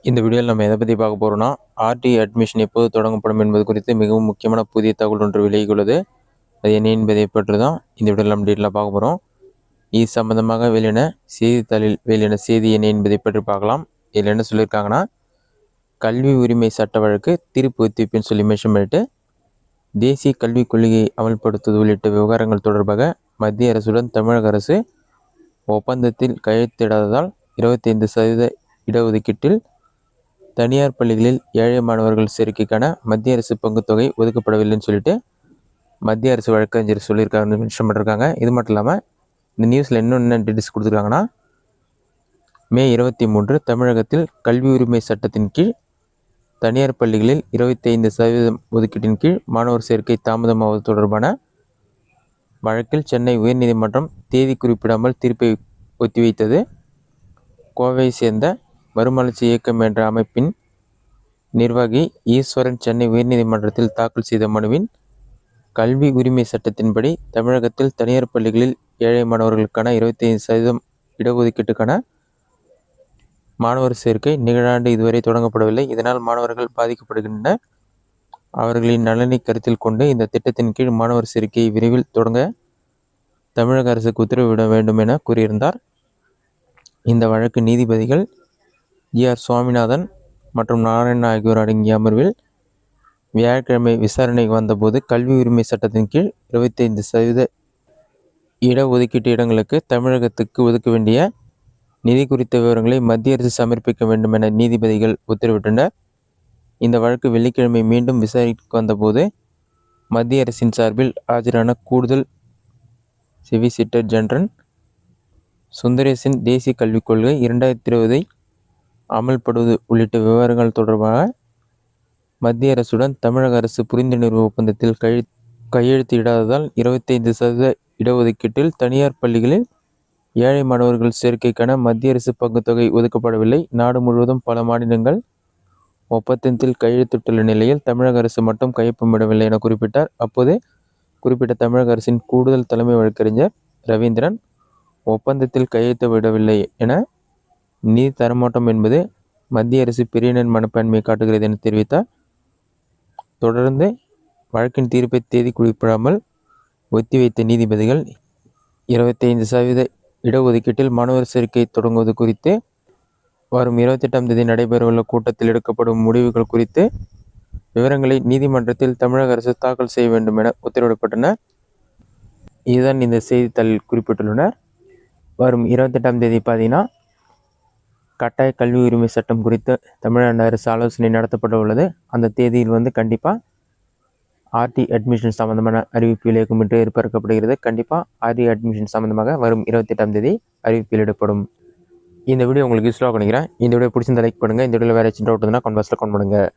இந்த வீடியோவில் நம்ம எதை பற்றி பார்க்க போகிறோம்னா, ஆர்டி அட்மிஷன் எப்போது தொடங்கப்படும் என்பது குறித்து மிகவும் முக்கியமான புதிய தகவல் ஒன்று விலகியுள்ளது. அது என்ன என்பதை பற்றி தான் இந்த வீடியோவில் நம்ம டீட்டெயிலாக பார்க்க போகிறோம். இது சம்பந்தமாக வெளியான செய்தித்தாளில் வெளியான செய்தி என்ன என்பதை பற்றி பார்க்கலாம். இதில் என்ன சொல்லியிருக்காங்கன்னா, கல்வி உரிமை சட்ட வழக்கு தீர்ப்பு ஒத்திவைப்புன்னு சொல்லி மென்ஷன் பண்ணிட்டு, தேசிய கல்விக் கொள்கையை அமல்படுத்துவது உள்ளிட்ட விவகாரங்கள் தொடர்பாக மத்திய அரசுடன் தமிழக அரசு ஒப்பந்தத்தில் கையெழுத்திடாததால் 25% இடஒதுக்கீட்டில் தனியார் பள்ளிகளில் ஏழை மாணவர்கள் சேர்க்கைக்கான மத்திய அரசு பங்குத்தொகை ஒதுக்கப்படவில்லைன்னு சொல்லிட்டு மத்திய அரசு வழக்கறிஞர் சொல்லியிருக்காங்கன்னு மென்ஷன் பண்ணியிருக்காங்க. இது மட்டும் இல்லாமல் இந்த நியூஸில் இன்னும் டீட்டெயில்ஸ் கொடுத்துருக்காங்கன்னா, மே 23 தமிழகத்தில் கல்வி உரிமை சட்டத்தின் கீழ் தனியார் பள்ளிகளில் 25% ஒதுக்கீட்டின் கீழ் மாணவர் சேர்க்கை தாமதமாவது தொடர்பான வழக்கில் சென்னை உயர்நீதிமன்றம் தேதி குறிப்பிடாமல் தீர்ப்பை ஒத்திவைத்தது. கோவையை சேர்ந்த மறுமலர்ச்சி இயக்கம் என்ற அமைப்பின் நிர்வாகி ஈஸ்வரன் சென்னை உயர்நீதிமன்றத்தில் தாக்கல் செய்த மனுவின் கல்வி உரிமை சட்டத்தின்படி தமிழகத்தில் தனியார் பள்ளிகளில் ஏழை மாணவர்களுக்கான 25% இடஒதுக்கீட்டுக்கான மாணவர் சேர்க்கை நிகழாண்டு இதுவரை தொடங்கப்படவில்லை. இதனால் மாணவர்கள் பாதிக்கப்படுகின்றனர். அவர்களின் நலனை கருத்தில் கொண்டு இந்த திட்டத்தின் கீழ் மாணவர் சேர்க்கையை விரைவில் தொடங்க தமிழக அரசுக்கு உத்தரவிட வேண்டும் என கூறியிருந்தார். இந்த வழக்கு நீதிபதிகள் ஜி.ஆர். சுவாமிநாதன் மற்றும் நாராயணன் ஆகியோர் அடங்கிய அமர்வில் வியாழக்கிழமை விசாரணைக்கு வந்தபோது கல்வி உரிமை சட்டத்தின் கீழ் 25% இடஒதுக்கீட்டு இடங்களுக்கு தமிழகத்துக்கு ஒதுக்க வேண்டிய நிதி குறித்த விவரங்களை மத்திய அரசு சமர்ப்பிக்க வேண்டும் என நீதிபதிகள் உத்தரவிட்டனர். இந்த வழக்கு வெள்ளிக்கிழமை மீண்டும் விசாரணைக்கு வந்தபோது மத்திய அரசின் சார்பில் ஆஜரான கூடுதல் சொலிசிட்டர் ஜெனரல் சுந்தரேசன் தேசிய கல்விக் கொள்கை 2020 அமல்படுவது உள்ளிட்ட விவகாரங்கள் தொடர்பாக மத்திய அரசுடன் தமிழக அரசு புரிந்துணர்வு ஒப்பந்தத்தில் கையெழுத்திடாததால் 25% இடஒதுக்கீட்டில் தனியார் பள்ளிகளில் ஏழை மாணவர்கள் சேர்க்கைக்கான மத்திய அரசு பங்குத்தொகை ஒதுக்கப்படவில்லை. நாடு முழுவதும் பல மாநிலங்கள் ஒப்பந்தத்தில் கையெழுத்திட்டுள்ள நிலையில் தமிழக அரசு மட்டும் கையொப்பமிடவில்லை என குறிப்பிட்டார். அப்போது குறிப்பிட்ட தமிழக அரசின் கூடுதல் தலைமை வழக்கறிஞர் ரவீந்திரன், ஒப்பந்தத்தில் கையெழுத்து விடவில்லை என நிதி தரமாட்டோம் என்பது மத்திய அரசு பெரியனர் மனப்பான்மையை காட்டுகிறது என தெரிவித்தார். தொடர்ந்து வழக்கின் தீர்ப்பை தேதி குறிப்பிடாமல் ஒத்திவைத்த நீதிபதிகள் 25% இடஒதுக்கீட்டில் மாணவர் சேர்க்கை தொடங்குவது குறித்து வரும் 28ஆம் தேதி நடைபெறவுள்ள கூட்டத்தில் எடுக்கப்படும் முடிவுகள் குறித்து விவரங்களை நீதிமன்றத்தில் தமிழக அரசு தாக்கல் செய்ய வேண்டும் என உத்தரவிடப்பட்டனர். இதுதான் இந்த செய்தித்தாளில் குறிப்பிட்டுள்ளனர். வரும் 28ஆம் தேதி பார்த்தீங்கன்னா கட்டாய கல்வி உரிமை சட்டம் குறித்து தமிழ்நாடு அரசு ஆலோசனை நடத்தப்பட உள்ளது. அந்த தேதியில் கண்டிப்பாக ஆர்டி அட்மிஷன் சம்மந்தமான அறிவிப்பு வெளியாகும் என்று எதிர்பார்க்கப்படுகிறது. கண்டிப்பாக ஆர்டி அட்மிஷன் சம்மந்தமாக வரும் 28ஆம் தேதி அறிவிப்பு வெளியிடப்படும். இந்த வீடியோ உங்களுக்கு யூஸ்ஃபுல்லாக நினைக்கிறேன். இந்த வீடியோ பிடிச்சிருந்தா லைக் பண்ணுங்கள். இந்த வீடியோவில் வேறு ஏதாச்சும் டவுட் இருந்தால் கமெண்ட் பாக்ஸில் கமெண்ட் பண்ணுங்கள்.